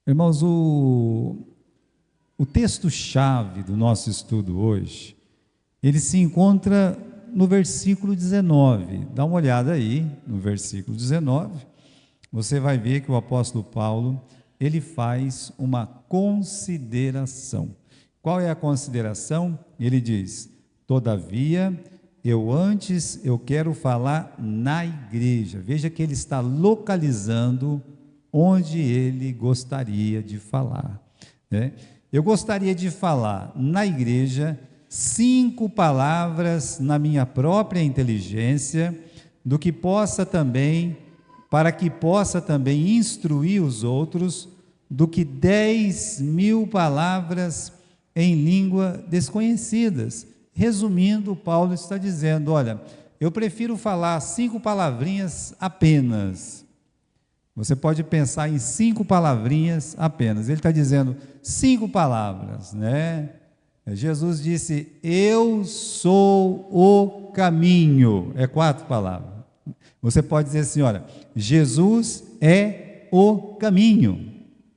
Irmãos, o texto-chave do nosso estudo hoje, ele se encontra no versículo 19. Dá uma olhada aí no versículo 19. Você vai ver que o apóstolo Paulo, ele faz uma consideração. Qual é a consideração? Ele diz: todavia, eu quero falar na igreja. Veja que ele está localizando onde ele gostaria de falar, né? Eu gostaria de falar na igreja 5 palavras na minha própria inteligência, do que possa também, para que possa também instruir os outros, do que 10.000 palavras em língua desconhecidas. Resumindo, Paulo está dizendo: olha, eu prefiro falar 5 palavrinhas apenas. Você pode pensar em 5 palavrinhas apenas. Ele está dizendo 5 palavras, né? Jesus disse: eu sou o caminho. É 4 palavras. Você pode dizer assim: olha, Jesus é o caminho,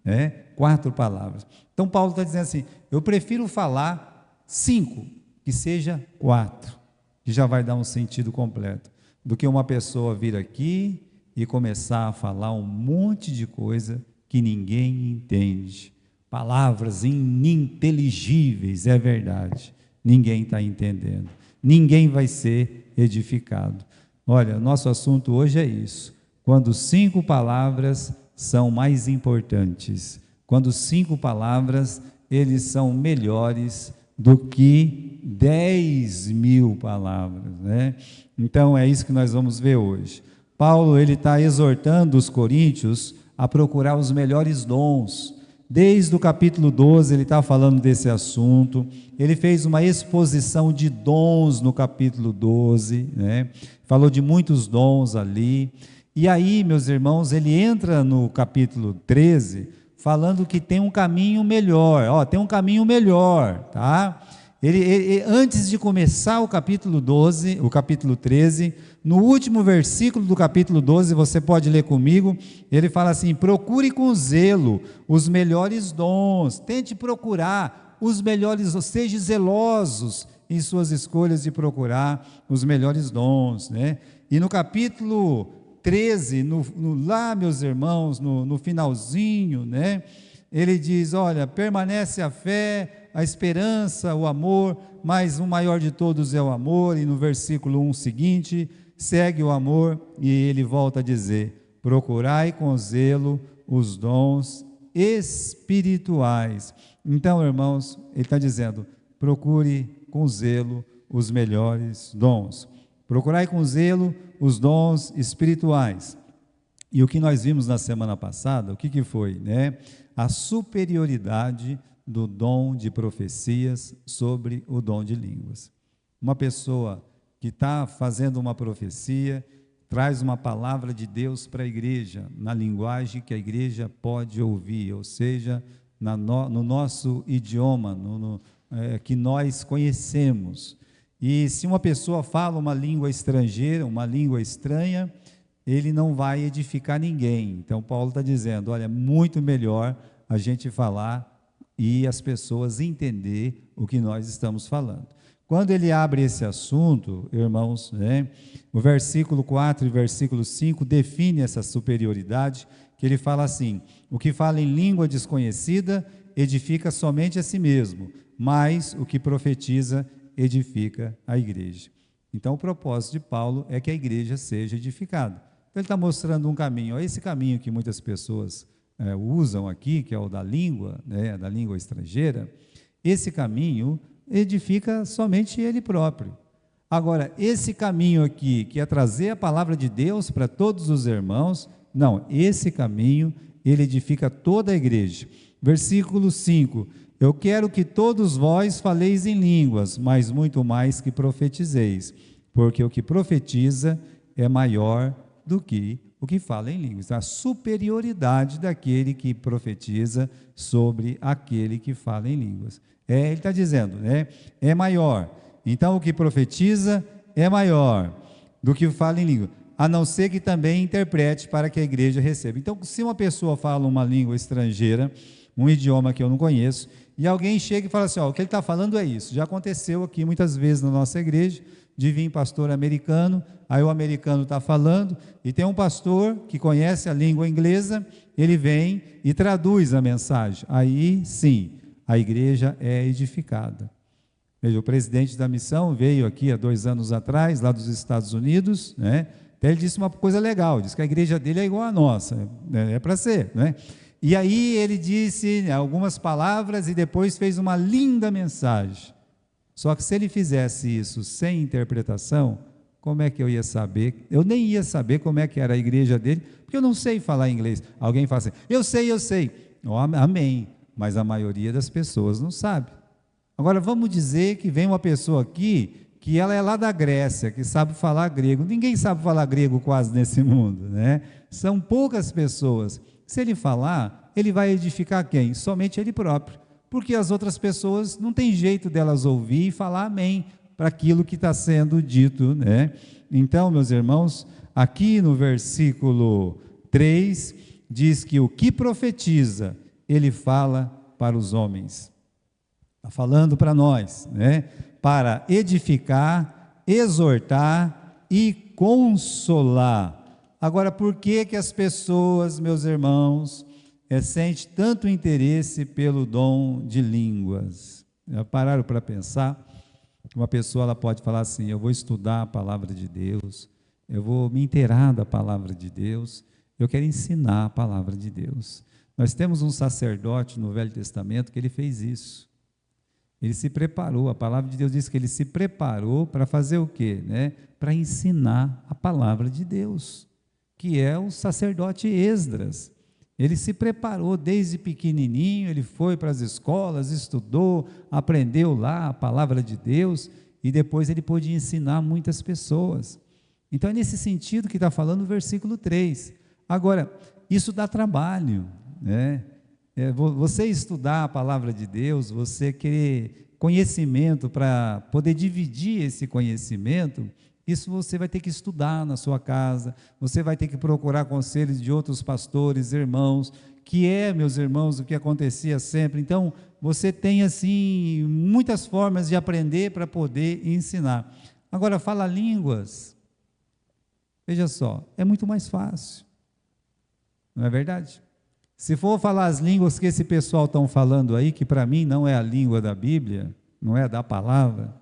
né? 4 palavras. Então Paulo está dizendo assim: eu prefiro falar 5, que seja 4, que já vai dar um sentido completo, do que uma pessoa vir aqui e começar a falar um monte de coisa que ninguém entende, palavras ininteligíveis. É verdade, ninguém está entendendo, ninguém vai ser edificado. Olha, nosso assunto hoje é isso: quando 5 palavras são mais importantes, quando 5 palavras, eles são melhores do que 10.000 palavras, né? Então é isso que nós vamos ver hoje. Paulo, ele está exortando os coríntios a procurar os melhores dons. Desde o capítulo 12 ele está falando desse assunto. Ele fez uma exposição de dons no capítulo 12, né? Falou de muitos dons ali. E aí, meus irmãos, ele entra no capítulo 13 falando que tem um caminho melhor. Ó, tem um caminho melhor, tá? Antes de começar o capítulo 12, o capítulo 13, no último versículo do capítulo 12, você pode ler comigo, ele fala assim: procure com zelo os melhores dons, tente procurar os melhores, seja zelosos em suas escolhas de procurar os melhores dons, né? E no capítulo 13, lá, meus irmãos, no finalzinho, né? Ele diz: olha, permanece a fé, a esperança, o amor, mas o maior de todos é o amor. E no versículo 1 seguinte, segue o amor, e ele volta a dizer: procurai com zelo os dons espirituais. Então, irmãos, ele está dizendo: procure com zelo os melhores dons. Procurai com zelo os dons espirituais. E o que nós vimos na semana passada, o que foi, né? A superioridade do dom de profecias sobre o dom de línguas. Uma pessoa que está fazendo uma profecia, traz uma palavra de Deus para a igreja, na linguagem que a igreja pode ouvir, ou seja, no nosso idioma, que nós conhecemos. E se uma pessoa fala uma língua estrangeira, uma língua estranha, ele não vai edificar ninguém. Então Paulo está dizendo: olha, é muito melhor a gente falar e as pessoas entender o que nós estamos falando. Quando ele abre esse assunto, irmãos, né, o versículo 4 e versículo 5 define essa superioridade, que ele fala assim: o que fala em língua desconhecida edifica somente a si mesmo, mas o que profetiza edifica a igreja. Então o propósito de Paulo é que a igreja seja edificada. Então ele está mostrando um caminho, esse caminho que muitas pessoas usam aqui, que é o da língua, né, da língua estrangeira. Esse caminho edifica somente ele próprio. Agora, esse caminho aqui, que é trazer a palavra de Deus para todos os irmãos, não, esse caminho, ele edifica toda a igreja. Versículo 5, eu quero que todos vós faleis em línguas, mas muito mais que profetizeis, porque o que profetiza é maior do que o que fala em línguas. A superioridade daquele que profetiza sobre aquele que fala em línguas. Ele está dizendo, né? É maior. Então o que profetiza é maior do que fala em língua. a não ser que também interprete para que a igreja receba. Então, se uma pessoa fala uma língua estrangeira, um idioma que eu não conheço, e alguém chega e fala assim, ó, o que ele está falando é isso. Já aconteceu aqui muitas vezes na nossa igreja, de vir pastor americano, aí o americano está falando, e tem um pastor que conhece a língua inglesa, ele vem e traduz a mensagem. Aí sim, a igreja é edificada. Veja, o presidente da missão veio aqui há 2 anos atrás, lá dos Estados Unidos, né? Até ele disse uma coisa legal, disse que a igreja dele é igual à nossa, é para ser, né? E aí ele disse algumas palavras e depois fez uma linda mensagem. Só que se ele fizesse isso sem interpretação, como é que eu ia saber? Eu nem ia saber como é que era a igreja dele, porque eu não sei falar inglês. Alguém fala assim, eu sei. Oh, amém, mas a maioria das pessoas não sabe. Agora vamos dizer que vem uma pessoa aqui, que ela é lá da Grécia, que sabe falar grego. Ninguém sabe falar grego quase nesse mundo, né? São poucas pessoas. Se ele falar, ele vai edificar quem? Somente ele próprio. Porque as outras pessoas não tem jeito delas ouvir e falar amém para aquilo que está sendo dito, né? Então, meus irmãos, aqui no versículo 3, diz que o que profetiza, ele fala para os homens. Está falando para nós, né? Para edificar, exortar e consolar. Agora, por que que as pessoas, meus irmãos, sentem tanto interesse pelo dom de línguas? Já pararam para pensar? Uma pessoa ela pode falar assim, eu vou estudar a palavra de Deus, eu vou me inteirar da palavra de Deus, eu quero ensinar a palavra de Deus. Nós temos um sacerdote no Velho Testamento que ele fez isso. Ele se preparou, a palavra de Deus diz que ele se preparou para fazer o quê? Né? Para ensinar a palavra de Deus, que é o sacerdote Esdras. Ele se preparou desde pequenininho, ele foi para as escolas, estudou, aprendeu lá a palavra de Deus, e depois ele pôde ensinar muitas pessoas. Então é nesse sentido que está falando o versículo 3. Agora, isso dá trabalho, né? Você estudar a palavra de Deus, você querer conhecimento para poder dividir esse conhecimento, isso você vai ter que estudar na sua casa, você vai ter que procurar conselhos de outros pastores, irmãos, que meus irmãos, o que acontecia sempre. Então, você tem assim, muitas formas de aprender para poder ensinar. Agora, fala línguas, veja só, é muito mais fácil, não é verdade? Se for falar as línguas que esse pessoal estão falando aí, que para mim não é a língua da Bíblia, não é da palavra,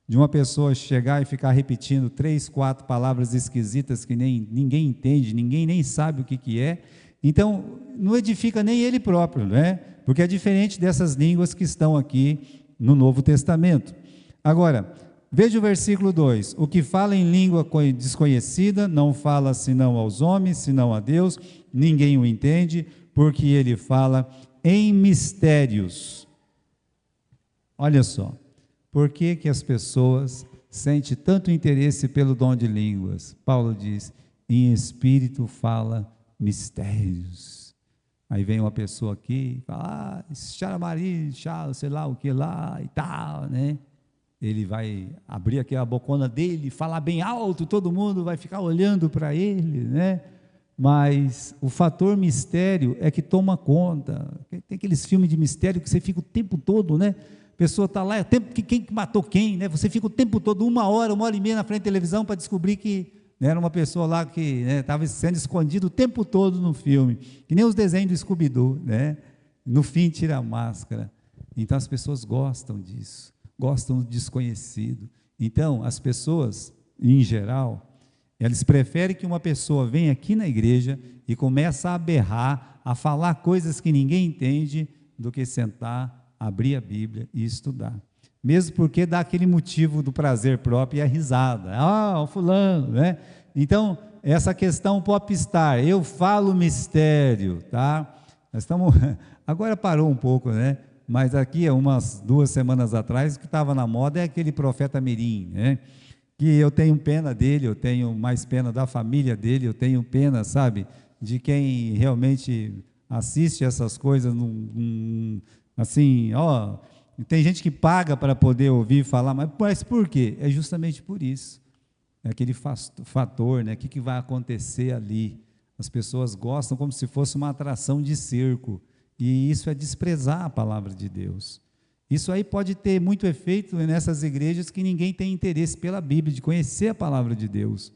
de uma pessoa chegar e ficar repetindo 3, 4 palavras esquisitas que ninguém entende, ninguém nem sabe o que é, então não edifica nem ele próprio, né? Porque é diferente dessas línguas que estão aqui no Novo Testamento. Agora, veja o versículo 2, o que fala em língua desconhecida, não fala senão aos homens, senão a Deus, ninguém o entende, porque ele fala em mistérios. Olha só, por que que as pessoas sentem tanto interesse pelo dom de línguas? Paulo diz, em espírito fala mistérios. Aí vem uma pessoa aqui, fala, xaramari, sei lá o que lá e tal, né? Ele vai abrir aquela bocona dele, falar bem alto, todo mundo vai ficar olhando para ele, né? Mas o fator mistério é que toma conta. Tem aqueles filmes de mistério que você fica o tempo todo, né? A pessoa está lá, quem matou quem, né? Você fica o tempo todo, 1 hora, 1 hora e meia na frente da televisão para descobrir que era uma pessoa lá que estava sendo escondido o tempo todo no filme, que nem os desenhos do Scooby-Doo, né? No fim tira a máscara. Então as pessoas gostam disso, gostam do desconhecido. Então as pessoas, em geral, eles preferem que uma pessoa venha aqui na igreja e comece a berrar, a falar coisas que ninguém entende, do que sentar, abrir a Bíblia e estudar. Mesmo porque dá aquele motivo do prazer próprio e a risada. O fulano, né? Então, essa questão popstar, eu falo mistério, tá? Nós estamos, agora parou um pouco, né? Mas aqui, umas 2 semanas atrás, o que estava na moda é aquele profeta Mirim, né? Que eu tenho pena dele, eu tenho mais pena da família dele, eu tenho pena, sabe, de quem realmente assiste essas coisas, assim, tem gente que paga para poder ouvir falar, mas por quê? É justamente por isso. é aquele fator, né? O que vai acontecer ali? As pessoas gostam como se fosse uma atração de circo, e isso é desprezar a palavra de Deus. Isso aí pode ter muito efeito nessas igrejas que ninguém tem interesse pela Bíblia, de conhecer a palavra de Deus.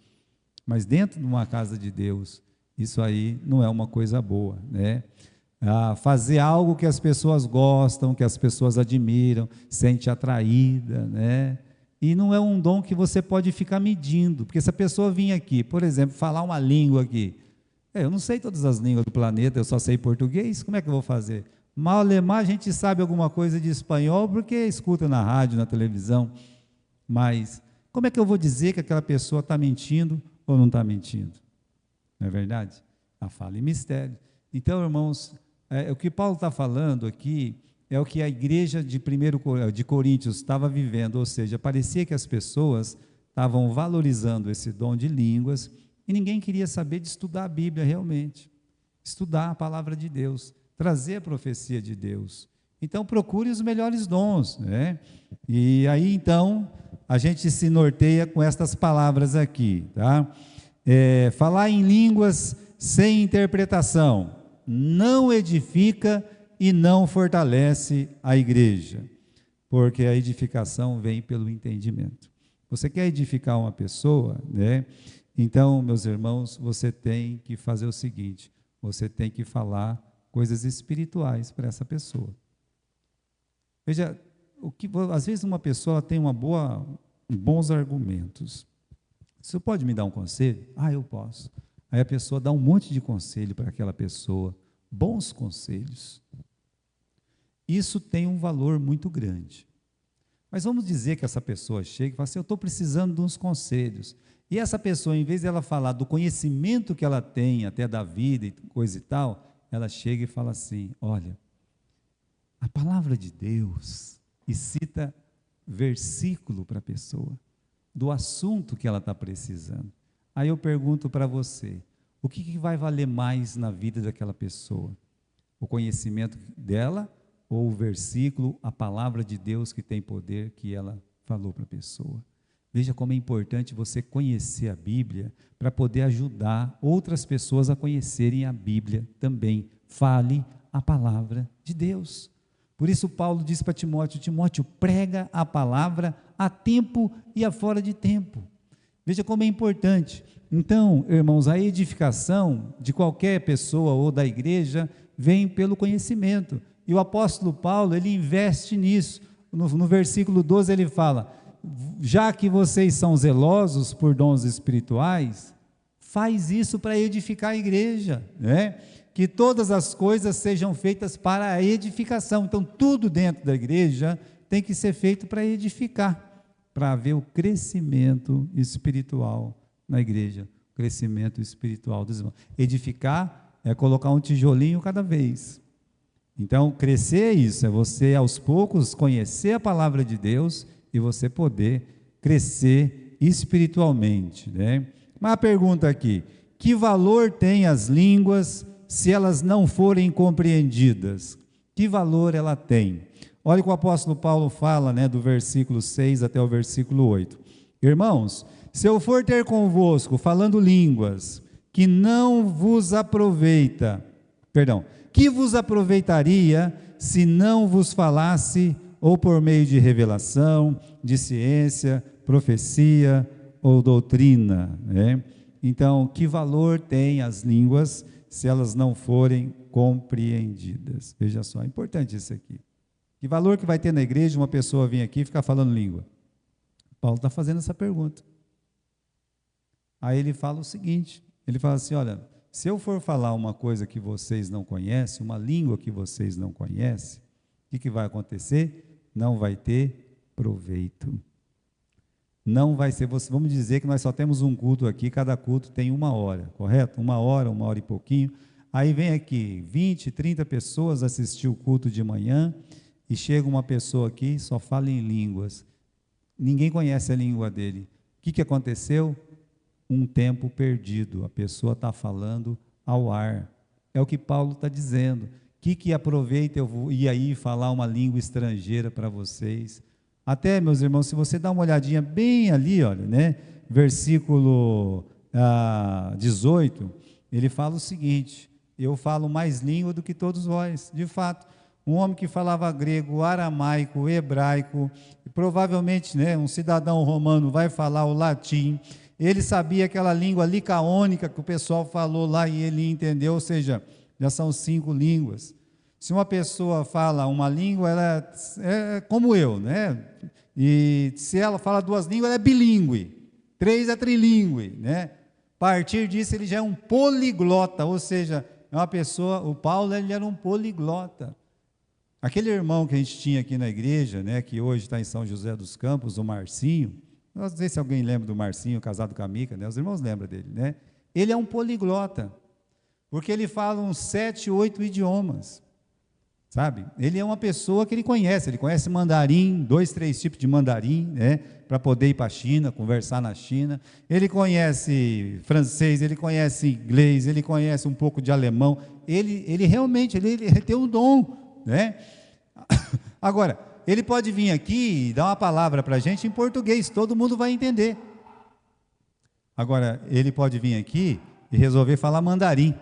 Mas dentro de uma casa de Deus, isso aí não é uma coisa boa, né? Fazer algo que as pessoas gostam, que as pessoas admiram, sente atraída, né? E não é um dom que você pode ficar medindo, porque se a pessoa vir aqui, por exemplo, falar uma língua aqui, eu não sei todas as línguas do planeta, eu só sei português, como é que eu vou fazer? Mal a gente sabe alguma coisa de espanhol, porque escuta na rádio, na televisão, mas como é que eu vou dizer que aquela pessoa está mentindo ou não está mentindo? Não é verdade? A fala em mistério. Então, irmãos, o que Paulo está falando aqui é o que a igreja de Coríntios estava vivendo, ou seja, parecia que as pessoas estavam valorizando esse dom de línguas e ninguém queria saber de estudar a Bíblia realmente, estudar a palavra de Deus, trazer a profecia de Deus. Então, procure os melhores dons, né? E aí, então, a gente se norteia com estas palavras aqui, tá? Falar em línguas sem interpretação não edifica e não fortalece a igreja, porque a edificação vem pelo entendimento. Você quer edificar uma pessoa, né? Então, meus irmãos, você tem que fazer o seguinte, você tem que falar coisas espirituais para essa pessoa. Veja, às vezes uma pessoa tem bons argumentos. Você pode me dar um conselho? Eu posso. Aí a pessoa dá um monte de conselho para aquela pessoa, bons conselhos. Isso tem um valor muito grande. Mas vamos dizer que essa pessoa chega e fala assim, eu estou precisando de uns conselhos. E essa pessoa, em vez de ela falar do conhecimento que ela tem, até da vida e coisa e tal, ela chega e fala assim, olha, a palavra de Deus, e cita versículo para a pessoa, do assunto que ela está precisando. Aí eu pergunto para você, o que vai valer mais na vida daquela pessoa? O conhecimento dela ou o versículo, a palavra de Deus que tem poder que ela falou para a pessoa? Veja como é importante você conhecer a Bíblia para poder ajudar outras pessoas a conhecerem a Bíblia também. Fale a palavra de Deus. Por isso Paulo diz para Timóteo, Timóteo, prega a palavra a tempo e a fora de tempo. Veja como é importante. Então, irmãos, a edificação de qualquer pessoa ou da igreja vem pelo conhecimento. E o apóstolo Paulo, ele investe nisso. No versículo 12 ele fala, já que vocês são zelosos por dons espirituais, faz isso para edificar a igreja, né? Que todas as coisas sejam feitas para a edificação. Então, tudo dentro da igreja tem que ser feito para edificar, para haver o crescimento espiritual na igreja, o crescimento espiritual dos irmãos. Edificar é colocar um tijolinho cada vez. Então, crescer é isso, é você aos poucos conhecer a palavra de Deus e você poder crescer espiritualmente, né? Mas a pergunta aqui, que valor tem as línguas se elas não forem compreendidas? Que valor ela tem? Olha o que o apóstolo Paulo fala, né, do versículo 6 até o versículo 8. Irmãos, se eu for ter convosco falando línguas que não vos aproveita, que vos aproveitaria se não vos falasse ou por meio de revelação, de ciência, profecia ou doutrina, né? Então, que valor tem as línguas se elas não forem compreendidas? Veja só, é importante isso aqui. Que valor que vai ter na igreja uma pessoa vir aqui e ficar falando língua? Paulo está fazendo essa pergunta. Aí ele fala o seguinte, ele fala assim, olha, se eu for falar uma coisa que vocês não conhecem, uma língua que vocês não conhecem, o que vai acontecer? Não vai ter proveito. Não vai ser, vamos dizer que nós só temos um culto aqui, cada culto tem 1 hora, correto? 1 hora, 1 hora e pouquinho. Aí vem aqui 20, 30 pessoas assistir o culto de manhã e chega uma pessoa aqui, só fala em línguas. Ninguém conhece a língua dele. O que aconteceu? Um tempo perdido, a pessoa está falando ao ar. É o que Paulo está dizendo. O que aproveita eu ir aí falar uma língua estrangeira para vocês? Até, meus irmãos, se você dá uma olhadinha bem ali, olha, né? Versículo 18, ele fala o seguinte: eu falo mais língua do que todos vós. De fato, um homem que falava grego, aramaico, hebraico, provavelmente, né, um cidadão romano vai falar o latim. Ele sabia aquela língua licaônica que o pessoal falou lá e ele entendeu, ou seja, já são 5 línguas. Se uma pessoa fala uma língua, ela é como eu, né? E se ela fala 2 línguas, ela é bilíngue. 3 é trilíngue, né? A partir disso, ele já é um poliglota, ou seja, é uma pessoa, o Paulo, ele era um poliglota. Aquele irmão que a gente tinha aqui na igreja, né, que hoje está em São José dos Campos, o Marcinho, não sei se alguém lembra do Marcinho, casado com a Mica, né? Os irmãos lembram dele, né? Ele é um poliglota, porque ele fala uns 7, 8 idiomas, sabe? Ele é uma pessoa que ele conhece mandarim, 2, 3 tipos de mandarim, né? Para poder ir para a China, conversar na China. Ele conhece francês, ele conhece inglês, ele conhece um pouco de alemão. Ele realmente, ele tem um dom, né? Agora, ele pode vir aqui e dar uma palavra para a gente em português, todo mundo vai entender. Agora, ele pode vir aqui e resolver falar mandarim.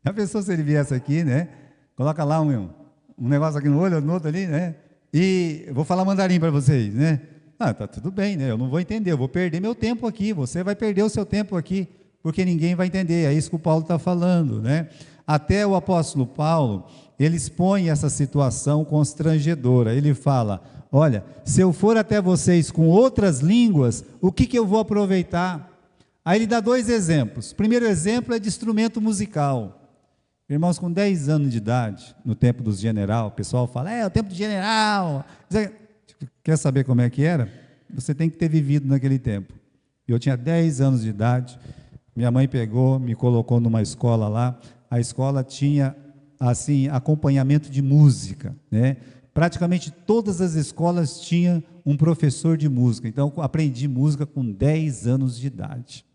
Já pensou se ele viesse aqui, né? Coloca lá um negócio aqui no olho, no outro ali, né? E eu vou falar mandarim para vocês, né? Ah, tá tudo bem, né? Eu não vou entender, eu vou perder meu tempo aqui, você vai perder o seu tempo aqui, porque ninguém vai entender, é isso que o Paulo está falando, né? Até o apóstolo Paulo, ele expõe essa situação constrangedora, ele fala, olha, se eu for até vocês com outras línguas, o que eu vou aproveitar? Aí ele dá 2 exemplos, o primeiro exemplo é de instrumento musical. Irmãos, com 10 anos de idade, no tempo dos general, o pessoal fala, é o tempo do general. Quer saber como é que era? Você tem que ter vivido naquele tempo. Eu tinha 10 anos de idade, minha mãe pegou, me colocou numa escola lá, a escola tinha, assim, acompanhamento de música, né? Praticamente todas as escolas tinham um professor de música, então eu aprendi música com 10 anos de idade.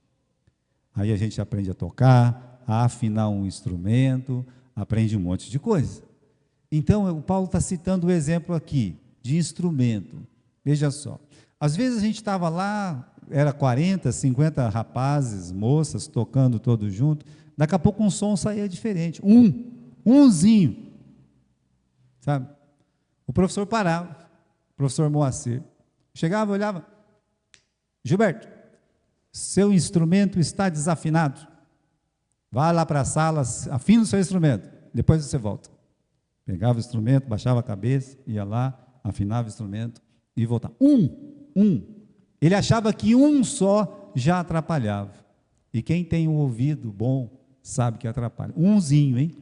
Aí a gente aprende a tocar, a afinar um instrumento, aprende um monte de coisa. Então, o Paulo está citando o exemplo aqui, de instrumento. Veja só, às vezes a gente estava lá, era 40, 50 rapazes, moças, tocando todos juntos, daqui a pouco um som saía diferente, umzinho, sabe? O professor parava, o professor Moacir, chegava, olhava, Gilberto, seu instrumento está desafinado, vá lá para a sala, afina o seu instrumento, depois você volta. Pegava o instrumento, baixava a cabeça, ia lá, afinava o instrumento e voltava. Ele achava que um só já atrapalhava. E quem tem um ouvido bom sabe que atrapalha. Umzinho, hein?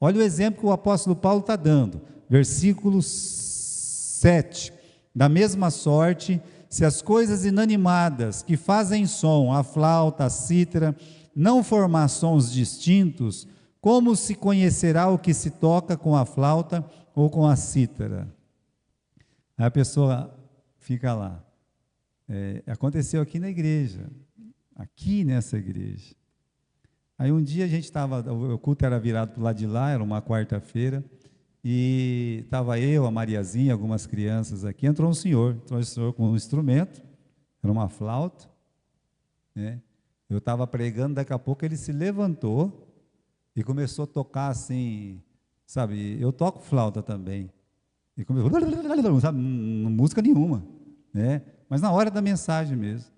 Olha o exemplo que o apóstolo Paulo está dando. Versículo 7. Da mesma sorte, se as coisas inanimadas que fazem som, a flauta, a cítara, não formar sons distintos, como se conhecerá o que se toca com a flauta ou com a cítara? Aí a pessoa fica lá. Aconteceu aqui na igreja, aqui nessa igreja. Aí um dia a gente estava, o culto era virado para o lado de lá, era uma quarta-feira, e estava eu, a Mariazinha, algumas crianças aqui, entrou um senhor com um instrumento, era uma flauta, né? Eu estava pregando, daqui a pouco ele se levantou e começou a tocar assim, sabe, eu toco flauta também, e começou, sabe, música nenhuma, né? Mas na hora da mensagem mesmo.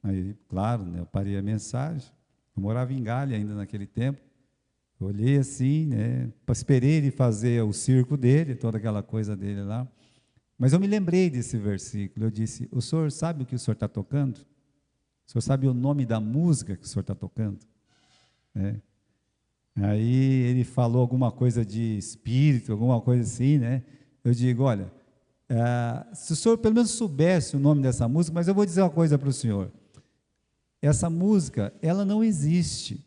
Aí, claro, né, eu parei a mensagem, eu morava em Galha ainda naquele tempo, eu olhei assim, né, esperei ele fazer o circo dele, toda aquela coisa dele lá, mas eu me lembrei desse versículo, eu disse, o senhor sabe o que o senhor está tocando? O senhor sabe o nome da música que o senhor está tocando? Aí ele falou alguma coisa de espírito, alguma coisa assim, né? Eu digo, olha, se o senhor pelo menos soubesse o nome dessa música, mas eu vou dizer uma coisa para o senhor. Essa música, ela não existe,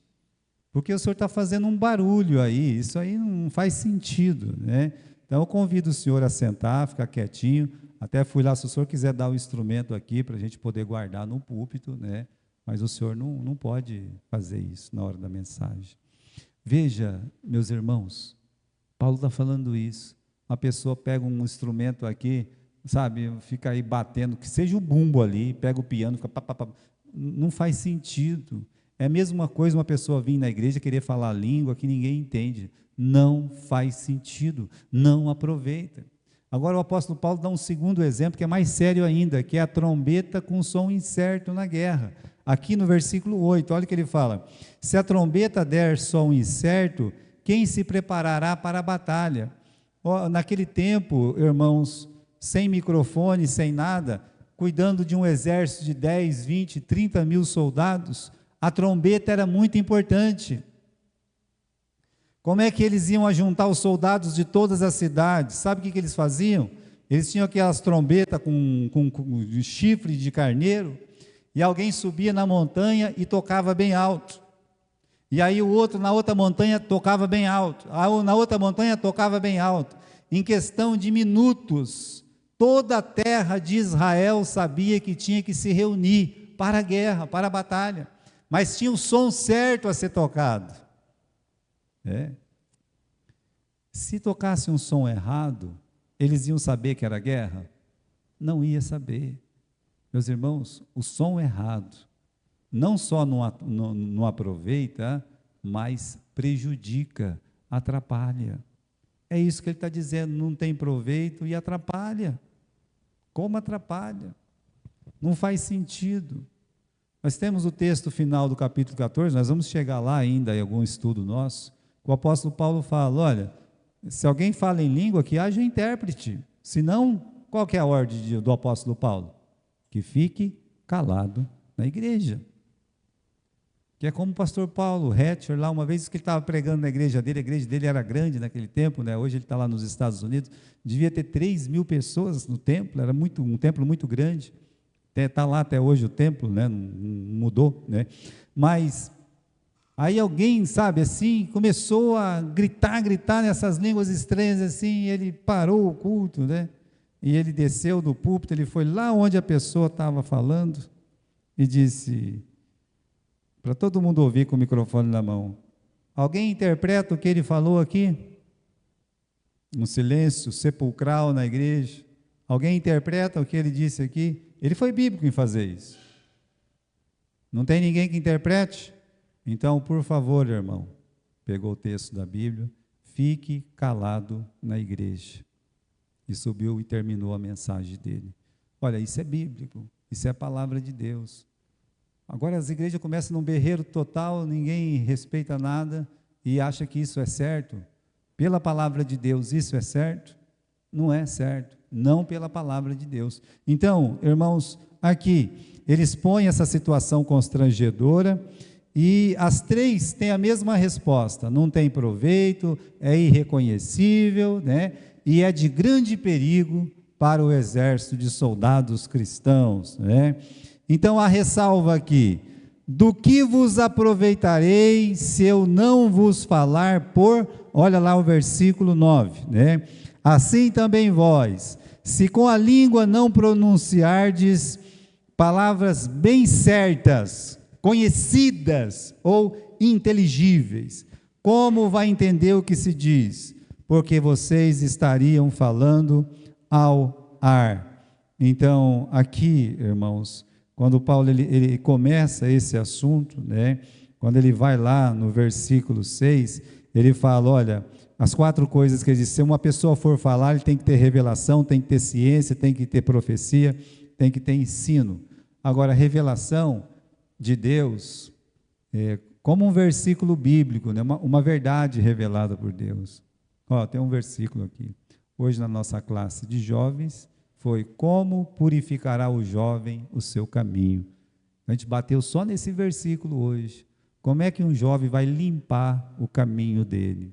porque o senhor está fazendo um barulho aí, isso aí não faz sentido, né? Então eu convido o senhor a sentar, ficar quietinho, até fui lá, se o senhor quiser dar o instrumento aqui, para a gente poder guardar no púlpito, né? Mas o senhor não pode fazer isso na hora da mensagem. Veja, meus irmãos, Paulo está falando isso. a pessoa pega um instrumento aqui, sabe, fica aí batendo, que seja o bumbo ali, pega o piano, fica pá, pá, pá. Não faz sentido. É a mesma coisa uma pessoa vir na igreja querer falar língua que ninguém entende. Não faz sentido, não aproveita. Agora o apóstolo Paulo dá um segundo exemplo, que é mais sério ainda, que é a trombeta com som incerto na guerra. Aqui no versículo 8, olha o que ele fala: se a trombeta der som incerto, quem se preparará para a batalha? Naquele tempo, irmãos, sem microfone, sem nada, cuidando de um exército de 10, 20, 30 mil soldados, a trombeta era muito importante. Como é que eles iam ajuntar os soldados de todas as cidades? Sabe o que eles faziam? Eles tinham aquelas trombetas com chifre de carneiro, e alguém subia na montanha e tocava bem alto. E aí o outro na outra montanha tocava bem alto. Na outra montanha tocava bem alto. Em questão de minutos, toda a terra de Israel sabia que tinha que se reunir para a guerra, para a batalha. Mas tinha o som certo a ser tocado. Se tocasse um som errado, eles iam saber que era guerra? Não ia saber. Meus irmãos, o som errado não só não aproveita, mas prejudica, atrapalha. É isso que ele está dizendo, não tem proveito e atrapalha. Como atrapalha? Não faz sentido. Nós temos o texto final do capítulo 14, nós vamos chegar lá ainda em algum estudo nosso, o apóstolo Paulo fala: olha, se alguém fala em língua, que haja intérprete, senão, qual que é a ordem do apóstolo Paulo? Que fique calado na igreja. Que é como o pastor Paulo Hatcher, lá uma vez que ele estava pregando na igreja dele, a igreja dele era grande naquele tempo, né? Hoje ele está lá nos Estados Unidos, devia ter 3.000 pessoas no templo, era um templo muito grande, está lá até hoje o templo, né? Não mudou, né? Mas aí alguém, sabe, assim, começou a gritar nessas línguas estranhas, assim, e ele parou o culto, né? E ele desceu do púlpito, ele foi lá onde a pessoa estava falando e disse, para todo mundo ouvir com o microfone na mão: alguém interpreta o que ele falou aqui? Um silêncio sepulcral na igreja. Alguém interpreta o que ele disse aqui? Ele foi bíblico em fazer isso. Não tem ninguém que interprete? Então, por favor, irmão, pegou o texto da Bíblia, fique calado na igreja. E subiu e terminou a mensagem dele. Olha, isso é bíblico, isso é a palavra de Deus. Agora as igrejas começam num berreiro total, ninguém respeita nada e acha que isso é certo. Pela palavra de Deus, isso é certo? Não é certo, não pela palavra de Deus. Então, irmãos, aqui, eles põem essa situação constrangedora e as três têm a mesma resposta: não tem proveito, é irreconhecível, né? E é de grande perigo para o exército de soldados cristãos, né? Então a ressalva aqui: do que vos aproveitarei se eu não vos falar olha lá o versículo 9, né? Assim também vós, se com a língua não pronunciardes palavras bem certas, conhecidas ou inteligíveis, como vai entender o que se diz? Porque vocês estariam falando ao ar. Então, aqui, irmãos, quando Paulo ele começa esse assunto, né, quando ele vai lá no versículo 6, ele fala, olha, as 4 coisas que ele diz: se uma pessoa for falar, ele tem que ter revelação, tem que ter ciência, tem que ter profecia, tem que ter ensino. Agora, a revelação de Deus é como um versículo bíblico, né, uma verdade revelada por Deus. Tem um versículo aqui, hoje na nossa classe de jovens, foi: como purificará o jovem o seu caminho. A gente bateu só nesse versículo hoje. Como é que um jovem vai limpar o caminho dele?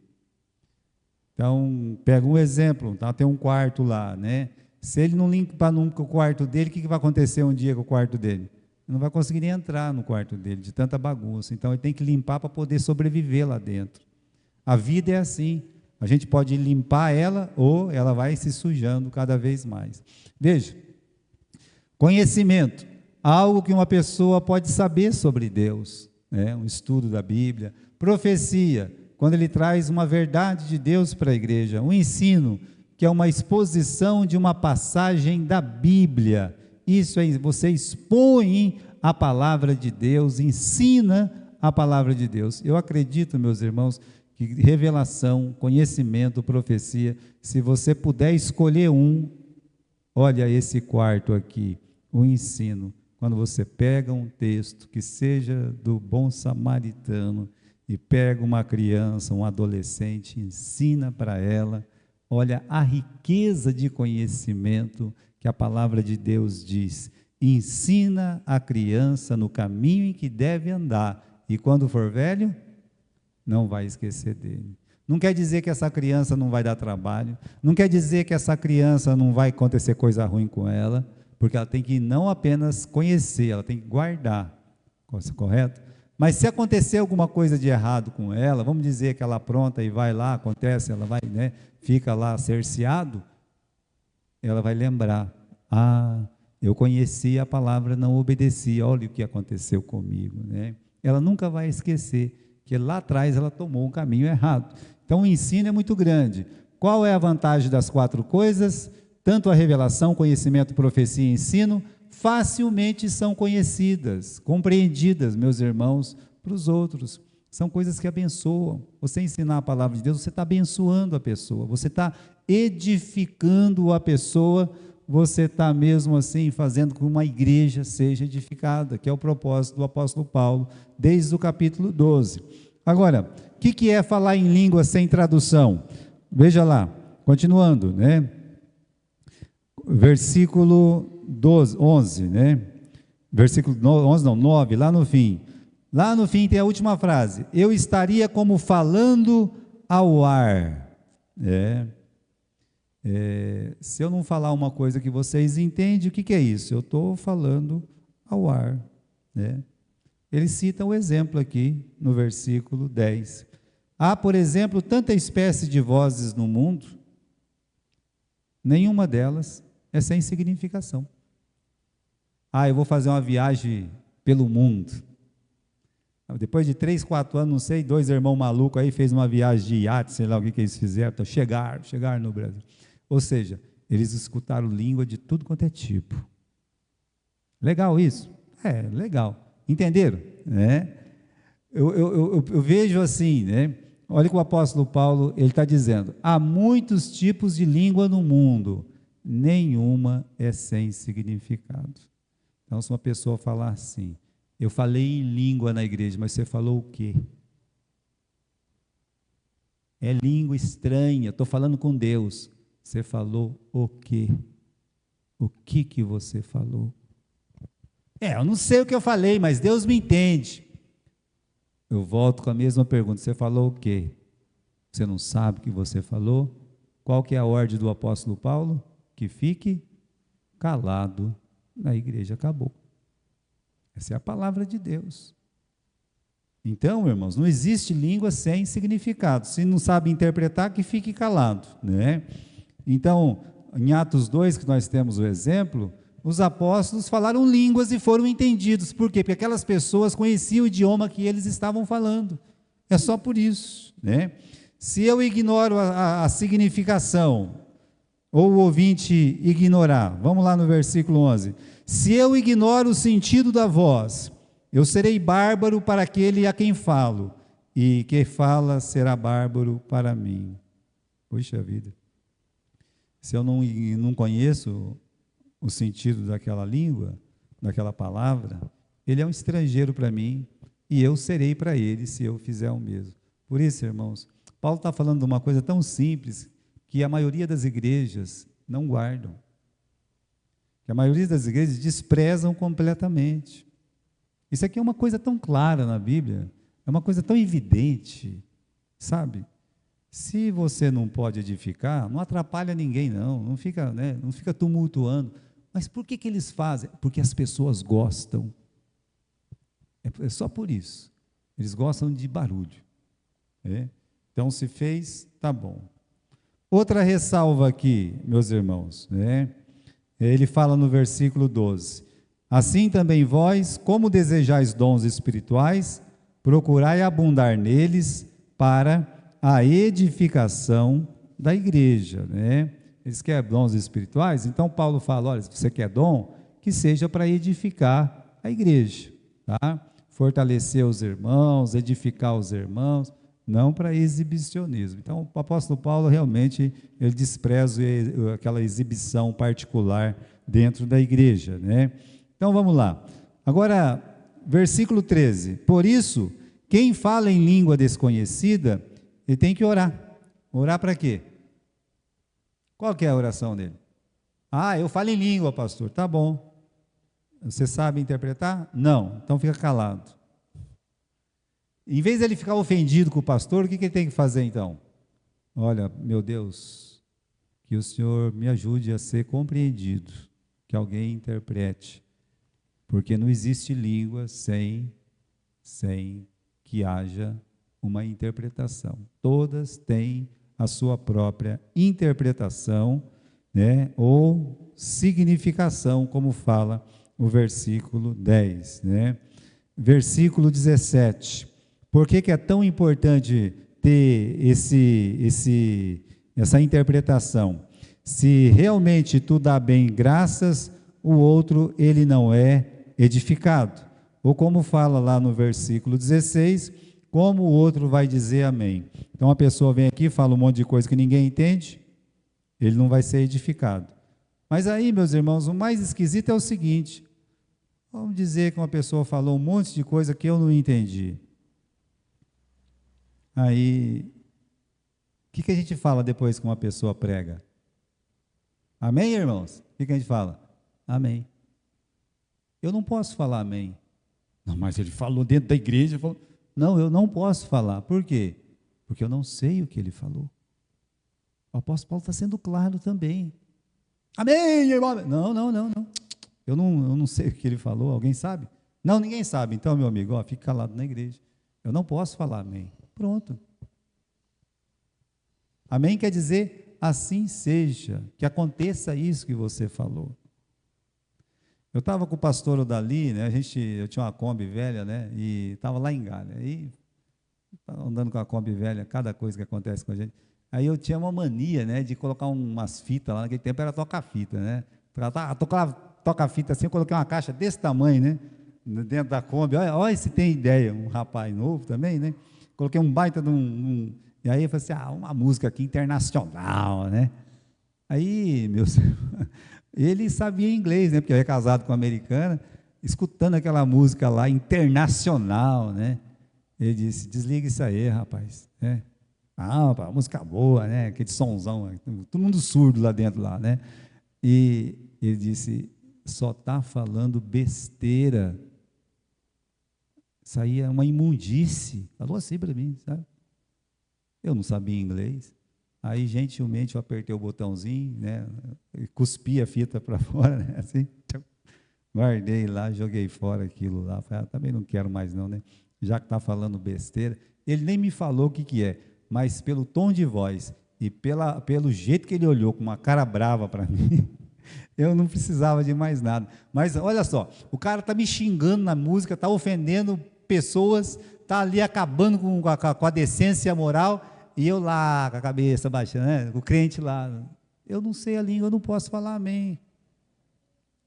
Então, pega um exemplo, tá? Tem um quarto lá, né? Se ele não limpar nunca o quarto dele, o que vai acontecer um dia com o quarto dele? Ele não vai conseguir nem entrar no quarto dele, de tanta bagunça. Então, ele tem que limpar para poder sobreviver lá dentro. A vida é assim. A gente pode limpar ela ou ela vai se sujando cada vez mais. Veja, conhecimento, algo que uma pessoa pode saber sobre Deus, né? Um estudo da Bíblia. Profecia, quando ele traz uma verdade de Deus para a igreja. Um ensino, que é uma exposição de uma passagem da Bíblia. Isso é, você expõe a palavra de Deus, ensina a palavra de Deus. Eu acredito, meus irmãos, que revelação, conhecimento, profecia, se você puder escolher um, olha esse quarto aqui, o ensino. Quando você pega um texto que seja do bom samaritano e pega uma criança, um adolescente, ensina para ela, olha a riqueza de conhecimento que a palavra de Deus diz. Ensina a criança no caminho em que deve andar, e quando for velho, não vai esquecer dele. Não quer dizer que essa criança não vai dar trabalho, não quer dizer que essa criança não vai acontecer coisa ruim com ela, porque ela tem que não apenas conhecer, ela tem que guardar, correto? Mas se acontecer alguma coisa de errado com ela, vamos dizer que ela apronta e vai lá, acontece, ela vai, né, fica lá cerceado, ela vai lembrar, eu conheci a palavra, não obedeci, olha o que aconteceu comigo, né? Ela nunca vai esquecer que lá atrás ela tomou um caminho errado. Então o ensino é muito grande. Qual é a vantagem das 4 coisas? Tanto a revelação, conhecimento, profecia e ensino, facilmente são conhecidas, compreendidas, meus irmãos, para os outros. São coisas que abençoam. Você ensinar a palavra de Deus, você está abençoando a pessoa, você está edificando a pessoa, você está mesmo assim fazendo com que uma igreja seja edificada, que é o propósito do apóstolo Paulo, desde o capítulo 12. Agora, o que é falar em língua sem tradução? Veja lá, continuando, né? Versículo 11, né? Versículo 11, não, 9, lá no fim. Lá no fim tem a última frase. Eu estaria como falando ao ar. Se eu não falar uma coisa que vocês entendem, o que é isso? Eu estou falando ao ar, né? Ele cita o exemplo aqui no versículo 10. Há, por exemplo, tanta espécie de vozes no mundo, nenhuma delas é sem significação. Eu vou fazer uma viagem pelo mundo. Depois de 3, 4 anos, não sei, 2 irmãos malucos aí fez uma viagem de iate, sei lá o que eles fizeram, então chegaram no Brasil. Ou seja, eles escutaram língua de tudo quanto é tipo. Legal isso? Legal. Entenderam? Eu vejo assim, né? Olha que o apóstolo Paulo, ele está dizendo, há muitos tipos de língua no mundo, nenhuma é sem significado. Então, se uma pessoa falar assim, eu falei em língua na igreja, mas você falou o quê? É língua estranha, estou falando com Deus. Você falou o quê? O que você falou? Eu não sei o que eu falei, mas Deus me entende. Eu volto com a mesma pergunta, você falou o quê? Você não sabe o que você falou? Qual que é a ordem do apóstolo Paulo? Que fique calado na igreja, acabou. Essa é a palavra de Deus. Então, irmãos, não existe língua sem significado. Se não sabe interpretar, que fique calado, né? Então, em Atos 2, que nós temos o exemplo, os apóstolos falaram línguas e foram entendidos. Por quê? Porque aquelas pessoas conheciam o idioma que eles estavam falando. É só por isso, né? Se eu ignoro a significação, ou o ouvinte ignorar, vamos lá no versículo 11. Se eu ignoro o sentido da voz, eu serei bárbaro para aquele a quem falo, e quem fala será bárbaro para mim. Puxa vida. Se eu não conheço o sentido daquela língua, daquela palavra, ele é um estrangeiro para mim, e eu serei para ele se eu fizer o mesmo. Por isso, irmãos, Paulo está falando de uma coisa tão simples, que a maioria das igrejas não guardam. Que a maioria das igrejas desprezam completamente. Isso aqui é uma coisa tão clara na Bíblia, é uma coisa tão evidente, sabe? Se você não pode edificar, não atrapalha ninguém não fica, né, não fica tumultuando. Mas por que eles fazem? Porque as pessoas gostam. É só por isso. Eles gostam de barulho. Então, se fez, tá bom. Outra ressalva aqui, meus irmãos, né? Ele fala no versículo 12, assim também vós, como desejais dons espirituais, procurai abundar neles para a edificação da igreja, né? Eles querem dons espirituais, então Paulo fala, olha, se você quer dom, que seja para edificar a igreja, tá? Fortalecer os irmãos, edificar os irmãos, não para exibicionismo. Então, o apóstolo Paulo realmente, ele despreza aquela exibição particular dentro da igreja, né? Então, vamos lá. Agora, versículo 13. Por isso, quem fala em língua desconhecida, ele tem que orar. Orar para quê? Qual que é a oração dele? Ah, eu falo em língua, pastor. Tá bom. Você sabe interpretar? Não. Então fica calado. Em vez de ele ficar ofendido com o pastor, o que ele tem que fazer então? Olha, meu Deus, que o Senhor me ajude a ser compreendido, que alguém interprete, porque não existe língua sem que haja uma interpretação. Todas têm a sua própria interpretação, né, ou significação, como fala o versículo 10, né? Versículo 17. Por que é tão importante ter essa interpretação? Se realmente tu dá bem graças, o outro ele não é edificado. Ou como fala lá no versículo 16, como o outro vai dizer amém? Então a pessoa vem aqui, fala um monte de coisa que ninguém entende, ele não vai ser edificado. Mas aí, meus irmãos, o mais esquisito é o seguinte, vamos dizer que uma pessoa falou um monte de coisa que eu não entendi. Aí, o que a gente fala depois que uma pessoa prega? Amém, irmãos? O que a gente fala? Amém. Eu não posso falar amém. Não, mas ele falou dentro da igreja. Falou, não, eu não posso falar. Por quê? Porque eu não sei o que ele falou. O apóstolo Paulo está sendo claro também. Amém, irmão? Não. Eu não sei o que ele falou. Alguém sabe? Não, ninguém sabe. Então, meu amigo, ó, fique calado na igreja. Eu não posso falar amém. Pronto. Amém quer dizer assim seja, que aconteça isso que você falou. Eu estava com o pastor Odali, né? Eu tinha uma Kombi velha, né? E estava lá em Galha. Aí, andando com a Kombi velha, cada coisa que acontece com a gente. Aí eu tinha uma mania, né? De colocar umas fitas lá, naquele tempo era toca-fita, né? Toca-fita assim, eu coloquei uma caixa desse tamanho, né? Dentro da Kombi. Olha se tem ideia, um rapaz novo também, né? Coloquei um baita de e aí eu falei assim, uma música aqui internacional, né? Aí, ele sabia inglês, né? Porque eu era casado com uma americana, escutando aquela música lá, internacional, né? Ele disse, desliga isso aí, rapaz, né? Rapaz, música boa, né? Aquele sonzão, todo mundo surdo lá dentro, lá, né? E ele disse, só está falando besteira. Isso aí é uma imundície. Falou assim para mim, sabe? Eu não sabia inglês. Aí, gentilmente, eu apertei o botãozinho, né? Cuspi a fita para fora, né? Assim, guardei lá, joguei fora aquilo lá. Falei, também não quero mais não, né? Já que está falando besteira. Ele nem me falou o que é, mas pelo tom de voz e pelo jeito que ele olhou, com uma cara brava para mim, eu não precisava de mais nada. Mas, olha só, o cara está me xingando na música, está ofendendo pessoas, está ali acabando com a decência moral, e eu lá, com a cabeça baixando, né? O crente lá, eu não sei a língua, eu não posso falar amém.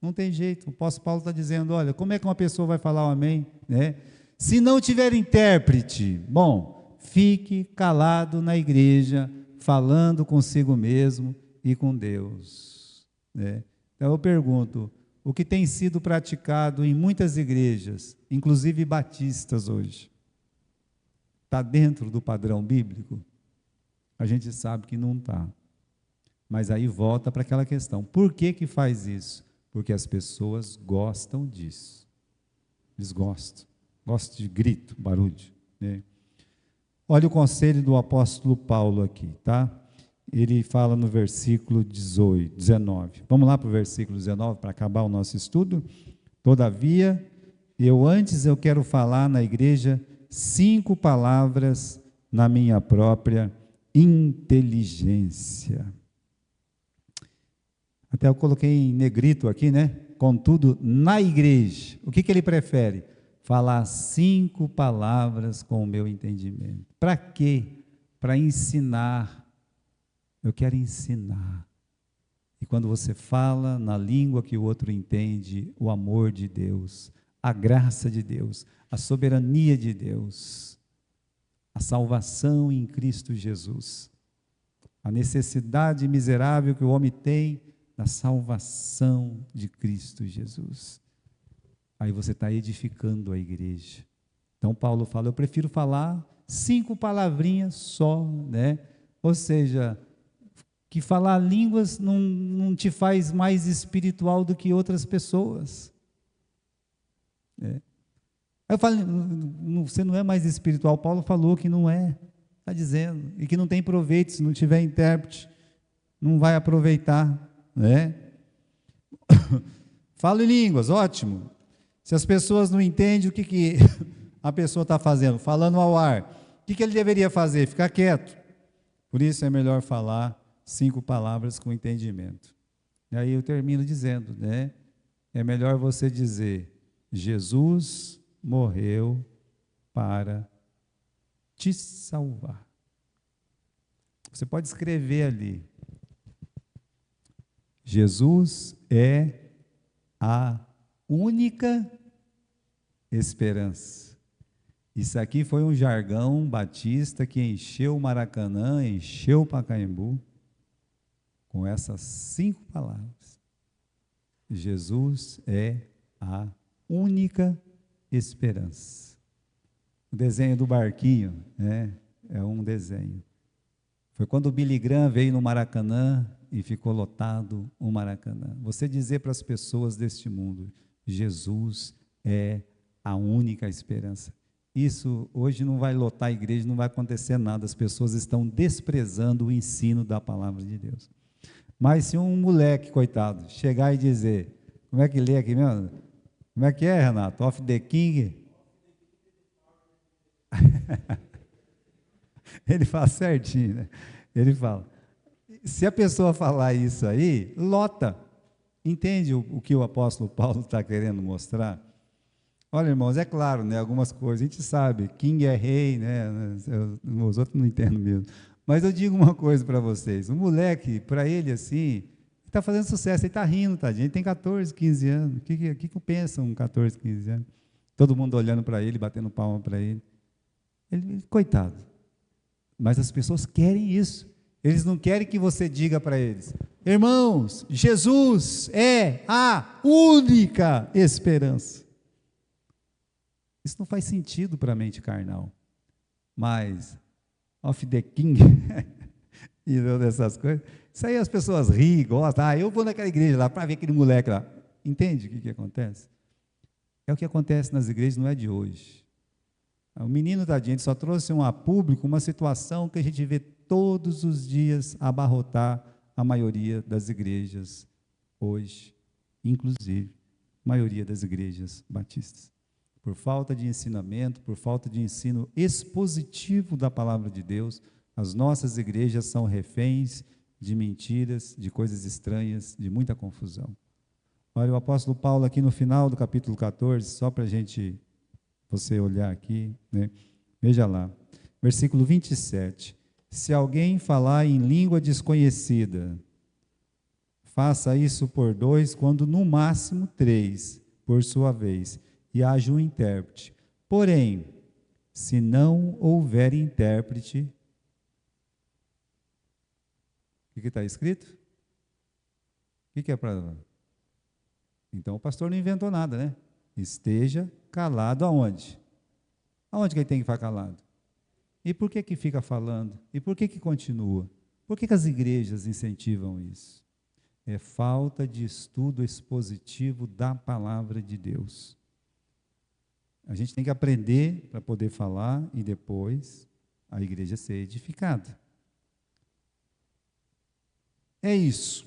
Não tem jeito, o apóstolo Paulo está dizendo, olha, como é que uma pessoa vai falar um amém? Né? Se não tiver intérprete, bom, fique calado na igreja, falando consigo mesmo e com Deus. Né? Então eu pergunto, o que tem sido praticado em muitas igrejas, inclusive batistas hoje, está dentro do padrão bíblico? A gente sabe que não está. Mas aí volta para aquela questão, por que faz isso? Porque as pessoas gostam disso. Eles gostam de grito, barulho. Né? Olha o conselho do apóstolo Paulo aqui, tá? Ele fala no versículo 19. Vamos lá para o versículo 19 para acabar o nosso estudo? Todavia, eu quero falar na igreja 5 palavras na minha própria inteligência. Até eu coloquei em negrito aqui, né? Contudo, na igreja, o que ele prefere? Falar 5 palavras com o meu entendimento. Para quê? Para ensinar. Eu quero ensinar. E quando você fala na língua que o outro entende, o amor de Deus, a graça de Deus, a soberania de Deus, a salvação em Cristo Jesus, a necessidade miserável que o homem tem da salvação de Cristo Jesus. Aí você está edificando a igreja. Então Paulo fala, eu prefiro falar 5 palavrinhas só, né? Ou seja, que falar línguas não te faz mais espiritual do que outras pessoas. Aí eu falo, você não é mais espiritual. Paulo falou que não é, está dizendo, e que não tem proveito, se não tiver intérprete, não vai aproveitar, né? Falo em línguas, ótimo. Se as pessoas não entendem o que a pessoa está fazendo, falando ao ar, o que ele deveria fazer? Ficar quieto. Por isso é melhor falar 5 palavras com entendimento. E aí eu termino dizendo, né? É melhor você dizer, Jesus morreu para te salvar. Você pode escrever ali, Jesus é a única esperança. Isso aqui foi um jargão batista que encheu o Maracanã, encheu o Pacaembu, com essas 5 palavras. Jesus é a única esperança. O desenho do barquinho, né, é um desenho. Foi quando o Billy Graham veio no Maracanã e ficou lotado o Maracanã. Você dizer para as pessoas deste mundo, Jesus é a única esperança. Isso hoje não vai lotar a igreja, não vai acontecer nada, as pessoas estão desprezando o ensino da palavra de Deus. Mas se um moleque, coitado, chegar e dizer, como é que lê aqui mesmo? Como é que é, Renato? Of the King? Ele fala certinho, né? Ele fala. Se a pessoa falar isso aí, lota. Entende o que o apóstolo Paulo está querendo mostrar? Olha, irmãos, é claro, né, algumas coisas a gente sabe, King é rei, né, os outros não entendem mesmo. Mas eu digo uma coisa para vocês, o moleque, para ele assim, está fazendo sucesso, ele está rindo, tadinho, ele tem 14, 15 anos, o que pensa um 14, 15 anos? Todo mundo olhando para ele, batendo palma para ele. Coitado. Mas as pessoas querem isso. Eles não querem que você diga para eles, irmãos, Jesus é a única esperança. Isso não faz sentido para a mente carnal. Mas, of the King, e dessas coisas, isso aí as pessoas riem, gostam. Eu vou naquela igreja lá para ver aquele moleque lá. Entende o que acontece? É o que acontece nas igrejas, não é de hoje. O menino tadinho só trouxe a público uma situação que a gente vê todos os dias abarrotar a maioria das igrejas hoje, inclusive a maioria das igrejas batistas. Por falta de ensinamento, por falta de ensino expositivo da palavra de Deus, as nossas igrejas são reféns de mentiras, de coisas estranhas, de muita confusão. Olha, o apóstolo Paulo aqui no final do capítulo 14, só para você olhar aqui, né? Veja lá, versículo 27. Se alguém falar em língua desconhecida, faça isso por 2, quando no máximo 3, por sua vez, e haja um intérprete. Porém, se não houver intérprete, o que está escrito? O que é para... Então o pastor não inventou nada, né? Esteja calado aonde? Aonde que ele tem que ficar calado? E por que fica falando? E por que continua? Por que as igrejas incentivam isso? É falta de estudo expositivo da palavra de Deus. A gente tem que aprender para poder falar e depois a igreja ser edificada. É isso.